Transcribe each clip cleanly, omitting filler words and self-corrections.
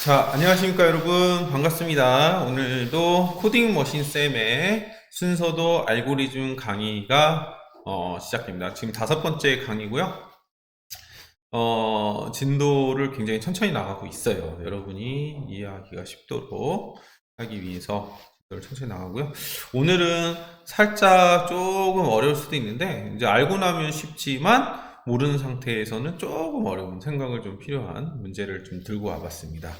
자, 안녕하십니까 여러분. 반갑습니다. 오늘도 코딩 머신 쌤의 순서도 알고리즘 강의가 시작됩니다. 지금 5번째 강의고요. 진도를 굉장히 천천히 나가고 있어요. 여러분이 이해하기가 쉽도록 하기 위해서 진도를 천천히 나가고요. 오늘은 살짝 조금 어려울 수도 있는데, 이제 알고 나면 쉽지만 모르는 상태에서는 조금 어려운 생각을 좀 필요한 문제를 좀 들고 와봤습니다.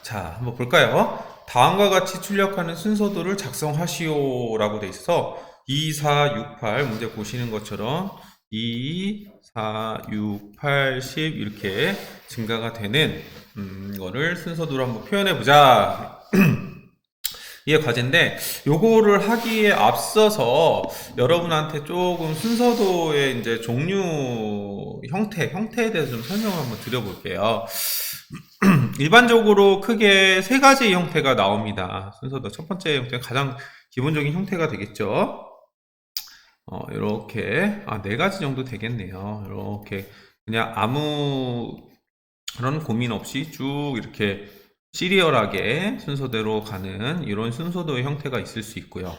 자, 한번 볼까요? 다음과 같이 출력하는 순서도를 작성하시오 라고 돼 있어서 2, 4, 6, 8 문제 보시는 것처럼 2, 4, 6, 8, 10 이렇게 증가가 되는 거를 순서도로 한번 표현해 보자. 이게 과제인데, 요거를 하기에 앞서서 여러분한테 조금 순서도의 이제 종류 형태에 대해서 좀 설명을 한번 드려볼게요. 일반적으로 크게 3가지 형태가 나옵니다. 순서도 첫 번째 형태가 가장 기본적인 형태가 되겠죠. 이렇게 4가지 정도 되겠네요. 이렇게 그냥 아무 그런 고민 없이 쭉 이렇게 시리얼하게 순서대로 가는 이런 순서도의 형태가 있을 수 있고요.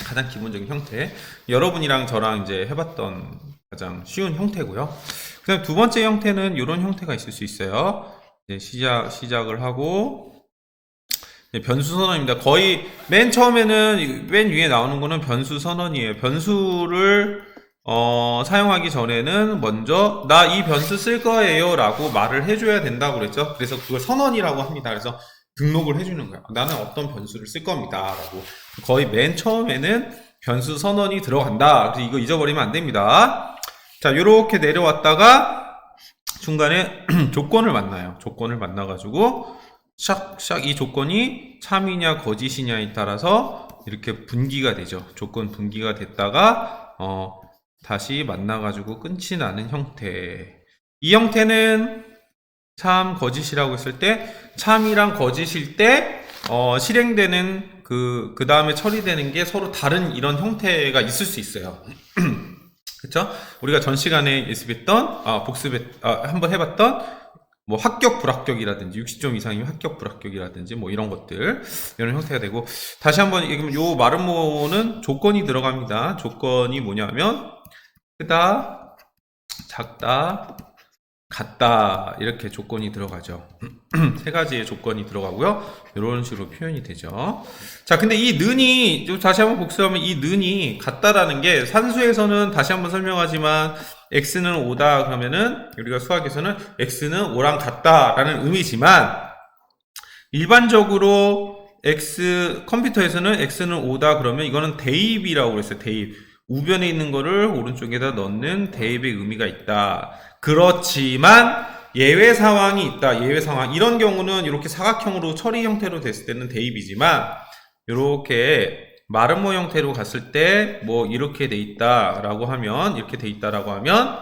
가장 기본적인 형태, 여러분이랑 저랑 이제 해봤던 가장 쉬운 형태고요. 그 다음 두 번째 형태는 이런 형태가 있을 수 있어요. 시작을 하고 변수 선언입니다. 거의 맨 처음에는 맨 위에 나오는 거는 변수 선언이에요. 변수를 사용하기 전에는 먼저 나 이 변수 쓸 거예요 라고 말을 해줘야 된다고 그랬죠. 그래서 그걸 선언이라고 합니다. 그래서 등록을 해주는 거예요. 나는 어떤 변수를 쓸 겁니다 라고. 거의 맨 처음에는 변수 선언이 들어간다. 그래서 이거 잊어버리면 안 됩니다. 자, 요렇게 내려왔다가 중간에 조건을 만나요. 조건을 만나가지고 샥 이 조건이 참이냐 거짓이냐에 따라서 이렇게 분기가 되죠. 조건 분기가 됐다가 다시 만나가지고 끝이 나는 형태. 이 형태는 참 거짓이라고 했을 때 참이랑 거짓일 때 실행되는 그 다음에 처리되는 게 서로 다른 이런 형태가 있을 수 있어요. 그쵸? 우리가 전 시간에 예습했던 한번 해봤던 뭐 합격 불합격이라든지 60점 이상이면 합격 불합격이라든지 뭐 이런 것들, 이런 형태가 되고, 다시 한번 얘기하면 요 마름모는 조건이 들어갑니다. 조건이 뭐냐면 크다, 작다, 같다, 이렇게 조건이 들어가죠. 3가지의 조건이 들어가고요. 이런 식으로 표현이 되죠. 자, 근데 이 는이, 다시 한번 복습하면 이 는이 같다라는 게 산수에서는 다시 한번 설명하지만 x는 5다 그러면은 우리가 수학에서는 x는 5랑 같다라는 의미지만, 일반적으로 컴퓨터에서는 x는 5다 그러면 이거는 대입이라고 그랬어요. 대입. 우변에 있는 거를 오른쪽에다 넣는 대입의 의미가 있다. 그렇지만 예외 상황이 있다. 예외 상황. 이런 경우는 이렇게 사각형으로 처리 형태로 됐을 때는 대입이지만, 이렇게 마름모 형태로 갔을 때 뭐 이렇게 돼 있다라고 하면, 이렇게 돼 있다라고 하면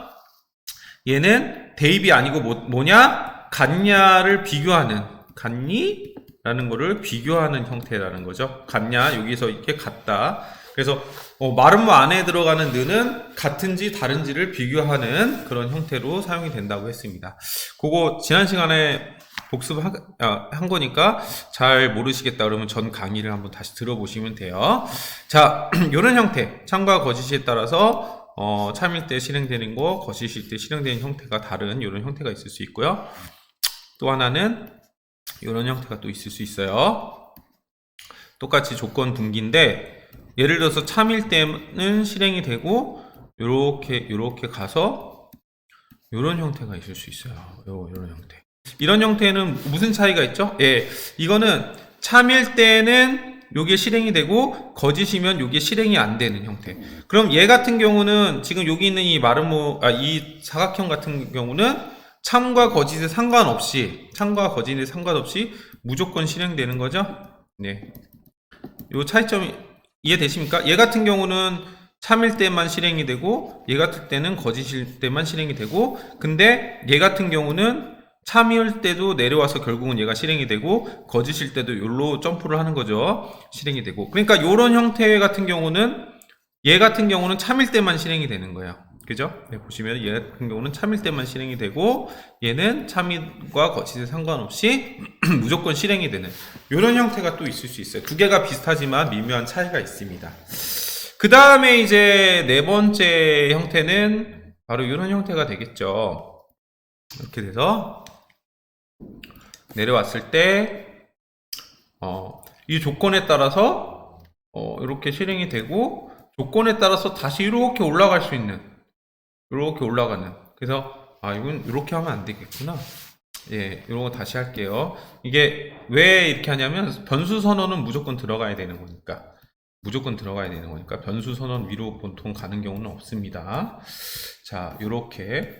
얘는 대입이 아니고 뭐냐? 같냐를 비교하는, 같니? 라는 거를 비교하는 형태라는 거죠. 같냐? 여기서 이렇게 같다. 그래서 마름모 안에 들어가는 는은 같은지 다른지를 비교하는 그런 형태로 사용이 된다고 했습니다. 그거 지난 시간에 복습한 거니까 잘 모르시겠다 그러면 전 강의를 한번 다시 들어보시면 돼요. 자, 이런 형태, 참과 거짓에 따라서 참일 때 실행되는 거, 거짓일 때 실행되는 형태가 다른 이런 형태가 있을 수 있고요. 또 하나는 이런 형태가 또 있을 수 있어요. 똑같이 조건 분기인데, 예를 들어서 참일 때는 실행이 되고 요렇게 가서 요런 형태가 있을 수 있어요. 요런 형태. 이런 형태는 무슨 차이가 있죠? 예, 이거는 참일 때는 요게 실행이 되고 거짓이면 요게 실행이 안 되는 형태. 그럼 얘 같은 경우는 지금 여기 있는 이 이 사각형 같은 경우는 참과 거짓에 상관없이 무조건 실행되는 거죠? 네. 요 차이점이 이해되십니까? 얘 같은 경우는 참일 때만 실행이 되고 얘 같은 때는 거짓일 때만 실행이 되고, 근데 얘 같은 경우는 참일 때도 내려와서 결국은 얘가 실행이 되고 거짓일 때도 요로 점프를 하는 거죠. 실행이 되고. 그러니까 요런 형태 같은 경우는 얘 같은 경우는 참일 때만 실행이 되는 거예요. 그죠? 네, 보시면 얘 같은 경우는 참일 때만 실행이 되고 얘는 참일과 거짓에 상관없이 무조건 실행이 되는 이런 형태가 또 있을 수 있어요. 두 개가 비슷하지만 미묘한 차이가 있습니다. 그 다음에 이제 네 번째 형태는 바로 이런 형태가 되겠죠. 이렇게 돼서 내려왔을 때 이 조건에 따라서 이렇게 실행이 되고 조건에 따라서 다시 이렇게 올라갈 수 있는 이렇게 올라가는 그래서 이건 이렇게 하면 안 되겠구나. 예, 이런 거 다시 할게요. 이게 왜 이렇게 하냐면 변수 선언은 무조건 들어가야 되는 거니까 변수 선언 위로 보통 가는 경우는 없습니다. 자, 요렇게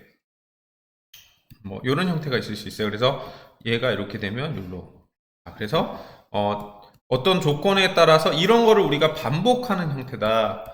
뭐 이런 형태가 있을 수 있어요. 그래서 얘가 이렇게 되면 요로 그래서 어떤 조건에 따라서 이런 거를 우리가 반복하는 형태다.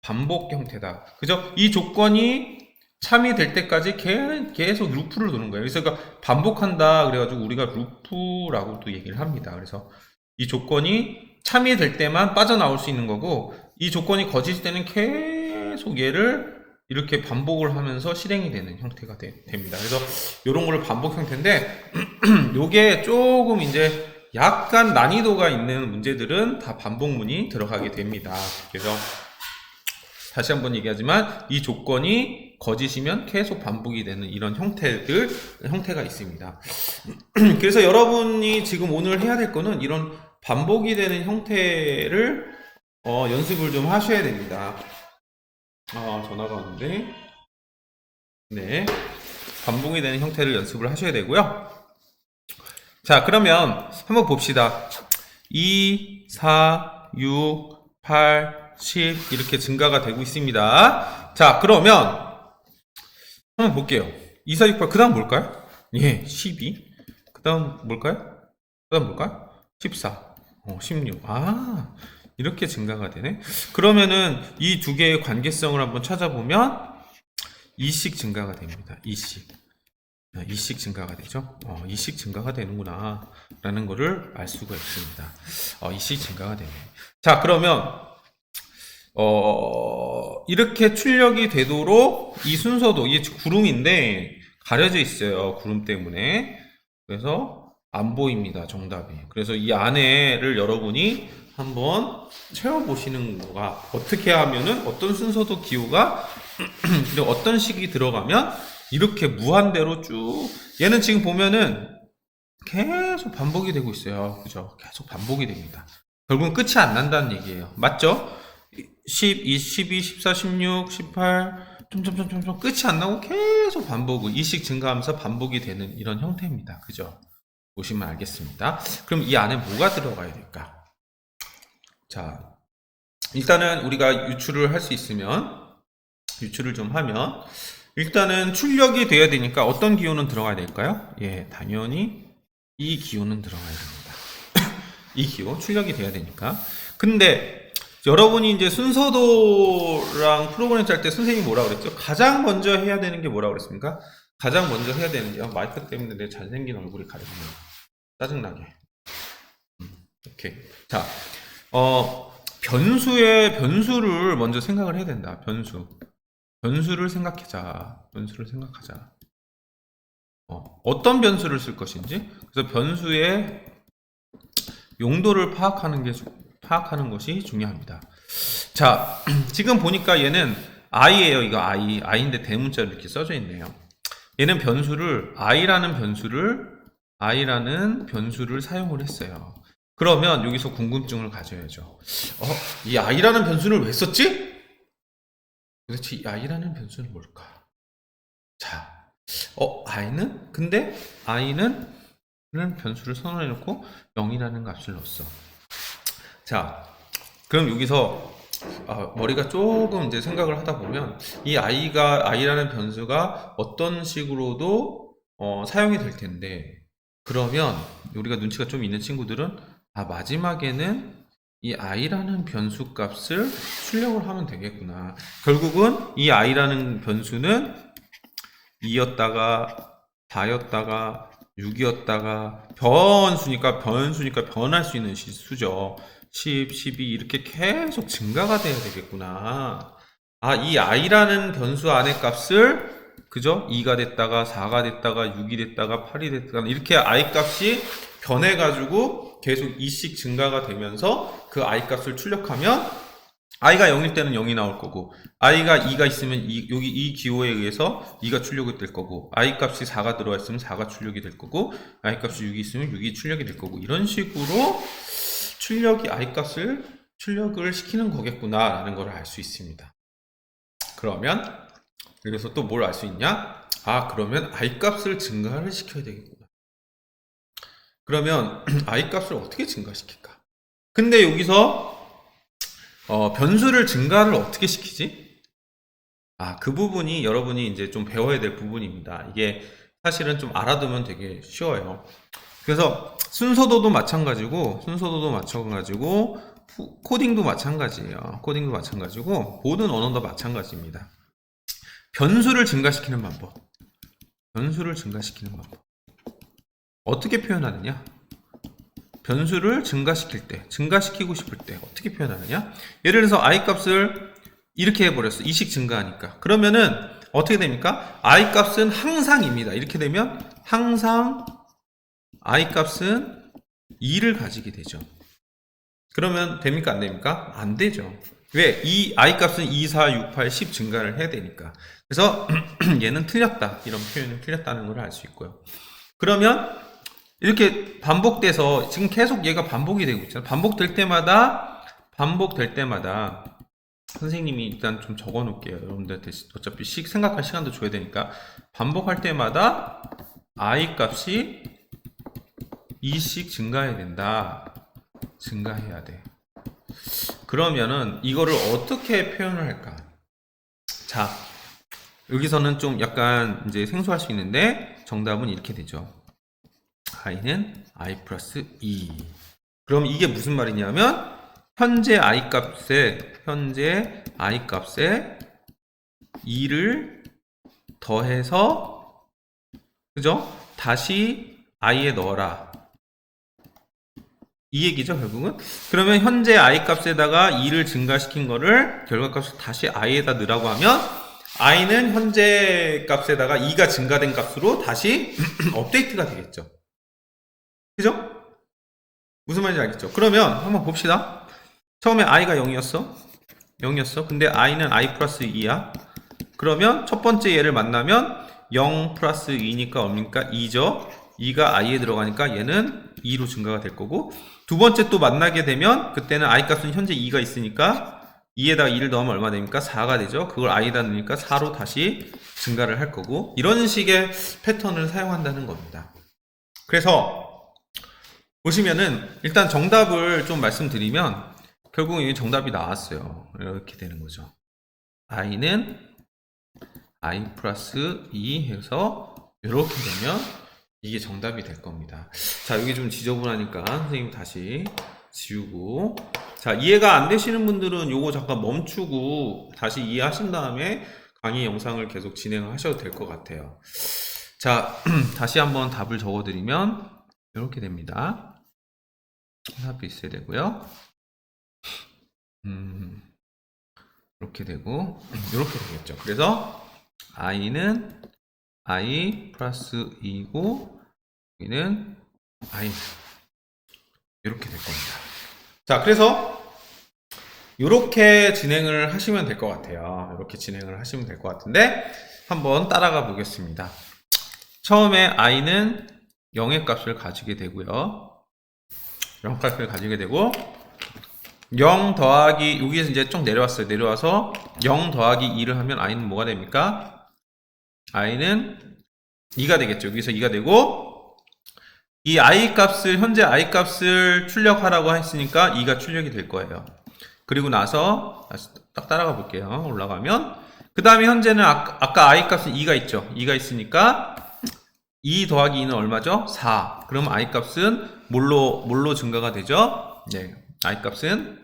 반복 형태다. 그죠? 이 조건이 참이 될 때까지 계속 루프를 도는 거예요. 그래서 반복한다. 그래가지고 우리가 루프라고도 얘기를 합니다. 그래서 이 조건이 참이 될 때만 빠져나올 수 있는 거고, 이 조건이 거짓일 때는 계속 얘를 이렇게 반복을 하면서 실행이 되는 형태가 됩니다. 그래서 이런 걸 반복 형태인데, 요게 조금 이제 약간 난이도가 있는 문제들은 다 반복문이 들어가게 됩니다. 그래서 다시 한번 얘기하지만 이 조건이 거짓이면 계속 반복이 되는 이런 형태가 있습니다. 그래서 여러분이 지금 오늘 해야 될 거는 이런 반복이 되는 형태를 연습을 좀 하셔야 됩니다. 전화가 왔는데, 네, 반복이 되는 형태를 연습을 하셔야 되고요. 자, 그러면 한번 봅시다. 2, 4, 6, 8, 10 이렇게 증가가 되고 있습니다. 자, 그러면 한번 볼게요. 2, 4, 6, 8 그 다음 뭘까요? 예, 12. 그 다음 뭘까요? 14, 16. 이렇게 증가가 되네. 그러면은 이 두 개의 관계성을 한번 찾아보면 2씩 증가가 됩니다. 2씩 증가가 되죠. 2씩 증가가 되는구나 라는 거를 알 수가 있습니다. 2씩 증가가 되네. 자, 그러면 이렇게 출력이 되도록 이 순서도 이게 구름인데 가려져 있어요. 구름 때문에. 그래서 안 보입니다. 정답이. 그래서 이 안에를 여러분이 한번 채워보시는 거가 어떻게 하면은 어떤 순서도 기호가 그리고 어떤 식이 들어가면 이렇게 무한대로 쭉 얘는 지금 보면은 계속 반복이 되고 있어요. 그죠? 계속 반복이 됩니다. 결국은 끝이 안 난다는 얘기예요. 맞죠? 12, 14, 16, 18 점점점점 끝이 안 나고 계속 반복을 2씩 증가하면서 반복이 되는 이런 형태입니다. 그죠? 보시면 알겠습니다. 그럼 이 안에 뭐가 들어가야 될까? 자, 일단은 우리가 유출을 할 수 있으면 유출을 좀 하면 일단은 출력이 돼야 되니까 어떤 기호는 들어가야 될까요? 예, 당연히 이 기호는 들어가야 됩니다. 이 기호 출력이 돼야 되니까. 근데 여러분이 이제 순서도랑 프로그램 짤 때 선생님이 뭐라 그랬죠? 가장 먼저 해야 되는 게 뭐라 그랬습니까? 가장 먼저 해야 되는 게 마이크 때문에 내 잘생긴 얼굴이 가려지네요. 짜증나게. 오케이. 자, 변수를 먼저 생각을 해야 된다. 변수를 생각하자. 어떤 변수를 쓸 것인지. 그래서 변수의 용도를 파악하는 것이 중요합니다. 자, 지금 보니까 얘는 i예요. 이거 i인데 대문자로 이렇게 써져 있네요. 얘는 i라는 변수를 사용을 했어요. 그러면 여기서 궁금증을 가져야죠. 이 i라는 변수를 왜 썼지? 도대체 이 i라는 변수는 뭘까? 자, i는 변수를 선언해 놓고 0이라는 값을 넣었어. 자, 그럼 여기서 머리가 조금 이제 생각을 하다 보면 이 i라는 변수가 어떤 식으로도 사용이 될 텐데, 그러면 우리가 눈치가 좀 있는 친구들은 마지막에는 이 i라는 변수 값을 출력을 하면 되겠구나. 결국은 이 i라는 변수는 2였다가 4였다가 6이었다가 변수니까 변할 수 있는 수죠. 10, 12 이렇게 계속 증가가 돼야 되겠구나. 이 i라는 변수 안의 값을, 그죠? 2가 됐다가 4가 됐다가 6이 됐다가 8이 됐다가 이렇게 i 값이 변해가지고 계속 2씩 증가가 되면서 그 i 값을 출력하면 i가 0일 때는 0이 나올 거고, i가 2가 있으면 여기 이 기호에 의해서 2가 출력이 될 거고, i 값이 4가 들어와 있으면 4가 출력이 될 거고, i 값이 6이 있으면 6이 출력이 될 거고, 이런 식으로 i 값을 출력을 시키는 거겠구나 라는 걸 알 수 있습니다. 그러면 여기서 또 뭘 알 수 있냐? 그러면 i 값을 증가를 시켜야 되겠구나. 그러면 i 값을 어떻게 증가시킬까? 근데 여기서 변수를 증가를 어떻게 시키지? 그 부분이 여러분이 이제 좀 배워야 될 부분입니다. 이게 사실은 좀 알아두면 되게 쉬워요. 그래서 순서도도 마찬가지고, 코딩도 마찬가지예요. 코딩도 마찬가지고, 모든 언어도 마찬가지입니다. 변수를 증가시키는 방법. 어떻게 표현하느냐? 변수를 증가시키고 싶을 때 어떻게 표현하느냐? 예를 들어서 i 값을 이렇게 해버렸어. 2씩 증가하니까. 그러면은 어떻게 됩니까? i 값은 항상입니다. 이렇게 되면 항상 i 값은 2를 가지게 되죠. 그러면 됩니까? 안 됩니까? 안 되죠. 왜? 이 i 값은 2, 4, 6, 8, 10 증가를 해야 되니까. 그래서 얘는 틀렸다. 이런 표현은 틀렸다는 걸 알 수 있고요. 그러면 이렇게 반복돼서 지금 계속 얘가 반복이 되고 있잖아요. 반복될 때마다 선생님이 일단 좀 적어 놓을게요. 여러분들한테 어차피 생각할 시간도 줘야 되니까 반복할 때마다 i 값이 2씩 증가해야 된다. 증가해야 돼. 그러면은 이거를 어떻게 표현을 할까? 자, 여기서는 좀 약간 이제 생소할 수 있는데 정답은 이렇게 되죠. i는 i 플러스 2. 그럼 이게 무슨 말이냐면 현재 i 값에 2를 더해서, 그죠? 다시 i에 넣어라. 이 얘기죠, 결국은. 그러면 현재 i 값에다가 2를 증가시킨 거를 결과값을 다시 i에다 넣으라고 하면 i는 현재 값에다가 2가 증가된 값으로 다시 업데이트가 되겠죠. 그죠? 무슨 말인지 알겠죠? 그러면 한번 봅시다. 처음에 i가 0이었어. 근데 i는 i 플러스 2야. 그러면 첫 번째 얘를 만나면 0 플러스 2니까 뭡니까? 2죠. 2가 i에 들어가니까 얘는 2로 증가가 될 거고, 두 번째 또 만나게 되면 그때는 i 값은 현재 2가 있으니까 2에다가 2를 넣으면 얼마 됩니까? 4가 되죠. 그걸 i에다 넣으니까 4로 다시 증가를 할 거고, 이런 식의 패턴을 사용한다는 겁니다. 그래서 보시면은 일단 정답을 좀 말씀드리면 결국 이 정답이 나왔어요. 이렇게 되는 거죠. i는 i 플러스 2 해서 이렇게 되면 이게 정답이 될 겁니다. 자, 여기 좀 지저분하니까 선생님 다시 지우고, 자, 이해가 안 되시는 분들은 요거 잠깐 멈추고 다시 이해하신 다음에 강의 영상을 계속 진행하셔도 될 것 같아요. 자, 다시 한번 답을 적어드리면 이렇게 됩니다. 합이 있어야 되고요. 이렇게 되고 이렇게 되겠죠. 그래서 i는 i 플러스 2고 여기는 i 이렇게 될 겁니다. 자, 그래서 이렇게 진행을 하시면 될 것 같아요. 이렇게 진행을 하시면 될 것 같은데 한번 따라가 보겠습니다. 처음에 i는 0의 값을 가지게 되고요. 0 값을 가지게 되고 0 더하기, 여기에서 이제 좀 내려왔어요. 내려와서 0 더하기 2를 하면 i는 뭐가 됩니까? i는 2가 되겠죠. 여기서 2가 되고, 이 i 값을, 현재 i 값을 출력하라고 했으니까 2가 출력이 될 거예요. 그리고 나서 다시 딱 따라가 볼게요. 올라가면 그 다음에 현재는 아까 i 값은 2가 있죠. 2가 있으니까 2 더하기 2는 얼마죠? 4. 그럼 i 값은 뭘로 증가가 되죠? 네, i 값은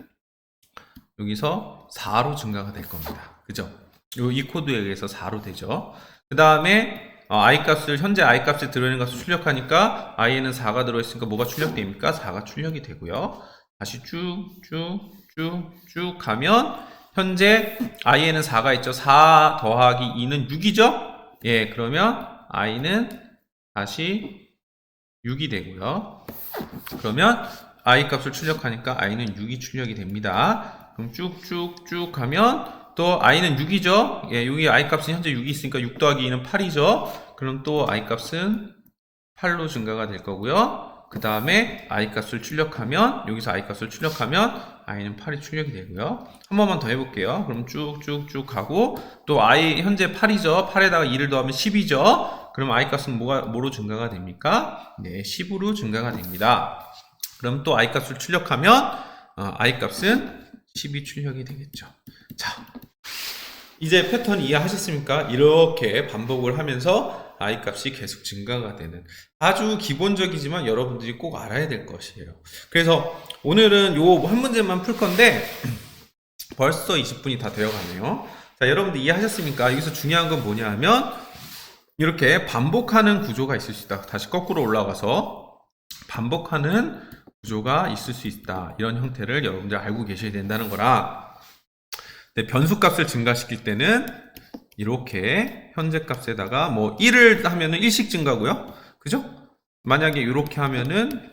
여기서 4로 증가가 될 겁니다. 그죠? 이 코드에 의해서 4로 되죠. 그 다음에 i 값을, 현재 i 값에 들어있는 값을 출력하니까 i에는 4가 들어있으니까 뭐가 출력됩니까? 4가 출력이 되고요. 다시 쭉 가면 현재 i에는 4가 있죠. 4 더하기 2는 6이죠. 예, 그러면 i는 다시 6이 되고요. 그러면 i 값을 출력하니까 i는 6이 출력이 됩니다. 그럼 쭉쭉쭉 가면 또 i는 6이죠. 예, 여기 i 값은 현재 6이 있으니까 6 더하기 2는 8이죠. 그럼 또 i 값은 8로 증가가 될 거고요. 그 다음에 i 값을 출력하면, 여기서 i 값을 출력하면 i는 8이 출력이 되고요. 한 번만 더 해볼게요. 그럼 쭉쭉쭉 가고 또 i 현재 8이죠. 8에다가 2를 더하면 10이죠. 그럼 i 값은 뭐로 증가가 됩니까? 네, 10으로 증가가 됩니다. 그럼 또 i 값을 출력하면 i 값은 10이 출력이 되겠죠. 자, 이제 패턴 이해하셨습니까? 이렇게 반복을 하면서 i 값이 계속 증가가 되는 아주 기본적이지만 여러분들이 꼭 알아야 될 것이에요. 그래서 오늘은 요 한 문제만 풀 건데 벌써 20분이 다 되어 가네요. 자, 여러분들 이해하셨습니까? 여기서 중요한 건 뭐냐 하면 이렇게 반복하는 구조가 있을 수 있다. 다시 거꾸로 올라가서 반복하는 구조가 있을 수 있다. 이런 형태를 여러분들 알고 계셔야 된다는 거라. 네, 변수 값을 증가시킬 때는 이렇게 현재 값에다가 뭐 1을 하면은 1씩 증가고요. 그죠? 만약에 이렇게 하면은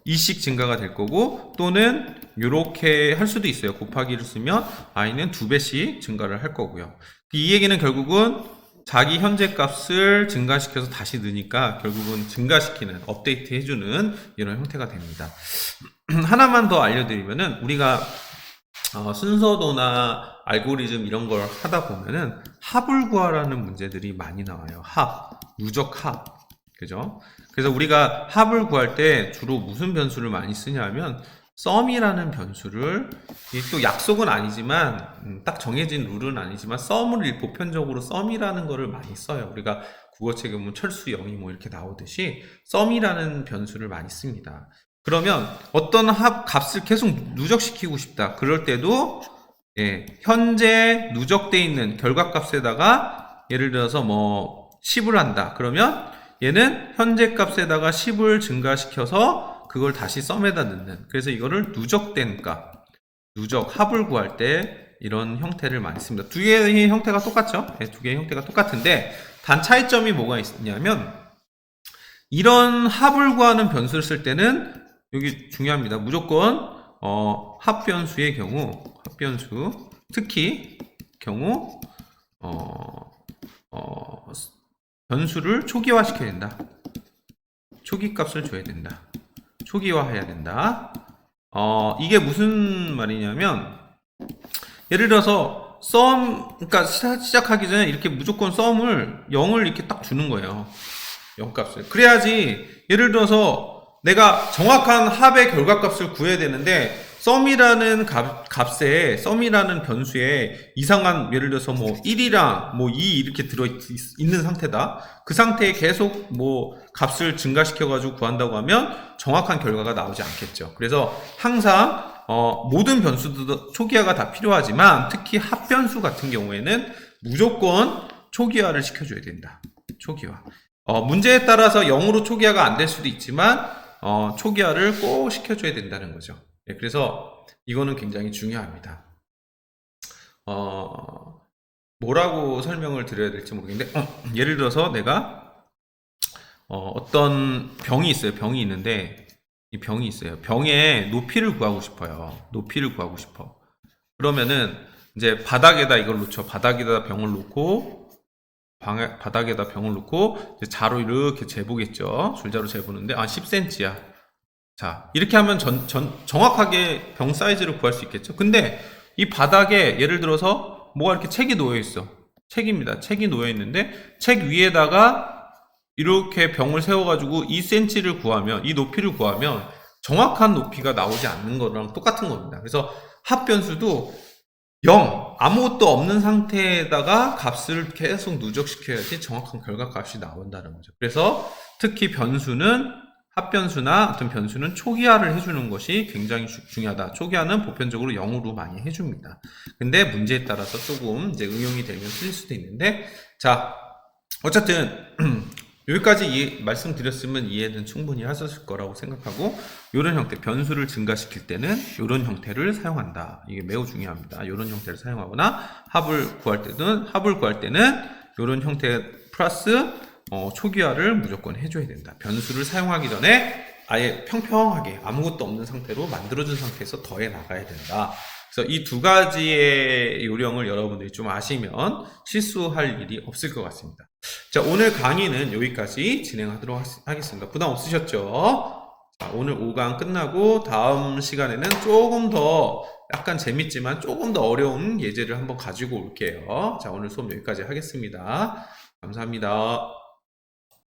2씩 증가가 될 거고, 또는 이렇게 할 수도 있어요. 곱하기를 쓰면 i는 2배씩 증가를 할 거고요. 이 얘기는 결국은 자기 현재 값을 증가시켜서 다시 넣으니까 결국은 증가시키는, 업데이트 해주는 이런 형태가 됩니다. 하나만 더 알려드리면은 우리가 순서도나 알고리즘 이런 걸 하다 보면은 합을 구하라는 문제들이 많이 나와요. 합, 누적 합. 그죠? 그래서 우리가 합을 구할 때 주로 무슨 변수를 많이 쓰냐면 sum이라는 변수를, 또 약속은 아니지만 딱 정해진 룰은 아니지만 sum을 보편적으로 sum이라는 거를 많이 써요. 우리가 국어책에 보면 철수 영이 뭐 이렇게 나오듯이 sum이라는 변수를 많이 씁니다. 그러면 어떤 값을 계속 누적시키고 싶다. 그럴 때도 예, 현재 누적되어 있는 결과값에다가 예를 들어서 뭐 10을 한다. 그러면 얘는 현재 값에다가 10을 증가시켜서 그걸 다시 썸에다 넣는, 그래서 이거를 누적된 값, 누적 합을 구할 때 이런 형태를 많이 씁니다. 두 개의 형태가 똑같죠? 네, 두 개의 형태가 똑같은데 단 차이점이 뭐가 있냐면 이런 합을 구하는 변수를 쓸 때는 여기 중요합니다. 무조건 합변수의 경우, 합변수 특히 경우 변수를 초기화 시켜야 된다. 초기 값을 줘야 된다. 초기화 해야 된다. 이게 무슨 말이냐면 예를 들어서 그러니까 시작하기 전에 이렇게 무조건 썸을 0을 이렇게 딱 주는 거예요. 0 값을. 그래야지 예를 들어서 내가 정확한 합의 결과값을 구해야 되는데 sum이라는 값에, sum이라는 변수에 이상한, 예를 들어서 뭐 1이랑 뭐 2 이렇게 들어있는 상태다. 그 상태에 계속 뭐 값을 증가시켜가지고 구한다고 하면 정확한 결과가 나오지 않겠죠. 그래서 항상 모든 변수도 초기화가 다 필요하지만 특히 합변수 같은 경우에는 무조건 초기화를 시켜줘야 된다. 초기화. 문제에 따라서 0으로 초기화가 안 될 수도 있지만 초기화를 꼭 시켜줘야 된다는 거죠. 네, 그래서 이거는 굉장히 중요합니다. 뭐라고 설명을 드려야 될지 모르겠는데 예를 들어서 내가 어떤 병이 있어요. 병이 있는데 이 병이 있어요. 병의 높이를 구하고 싶어요. 높이를 구하고 싶어. 그러면은 이제 바닥에다 이걸 놓죠. 바닥에다 병을 놓고 바닥에다 병을 놓고 이제 자로 이렇게 재보겠죠. 줄자로 재보는데 10cm야. 자, 이렇게 하면 정확하게 병 사이즈를 구할 수 있겠죠. 근데 이 바닥에 예를 들어서 뭐가 이렇게 책이 놓여 있어. 책입니다. 책이 놓여 있는데 책 위에다가 이렇게 병을 세워가지고 2cm를 구하면, 이 높이를 구하면 정확한 높이가 나오지 않는 거랑 똑같은 겁니다. 그래서 합변수도 0, 아무것도 없는 상태에다가 값을 계속 누적시켜야지 정확한 결과값이 나온다는 거죠. 그래서 특히 합변수나 어떤 변수는 초기화를 해주는 것이 굉장히 중요하다. 초기화는 보편적으로 0으로 많이 해줍니다. 근데 문제에 따라서 조금 이제 응용이 되면 틀릴 수도 있는데, 자, 어쨌든 여기까지 말씀드렸으면 이해는 충분히 하셨을 거라고 생각하고, 이런 형태, 변수를 증가시킬 때는 이런 형태를 사용한다. 이게 매우 중요합니다. 이런 형태를 사용하거나 합을 구할 때는 이런 형태 플러스 초기화를 무조건 해줘야 된다. 변수를 사용하기 전에 아예 평평하게 아무것도 없는 상태로 만들어준 상태에서 더해 나가야 된다. 그래서 이 두 가지의 요령을 여러분들이 좀 아시면 실수할 일이 없을 것 같습니다. 자, 오늘 강의는 여기까지 진행하도록 하겠습니다. 부담 없으셨죠? 자, 오늘 5강 끝나고 다음 시간에는 조금 더 약간 재밌지만 조금 더 어려운 예제를 한번 가지고 올게요. 자, 오늘 수업 여기까지 하겠습니다. 감사합니다.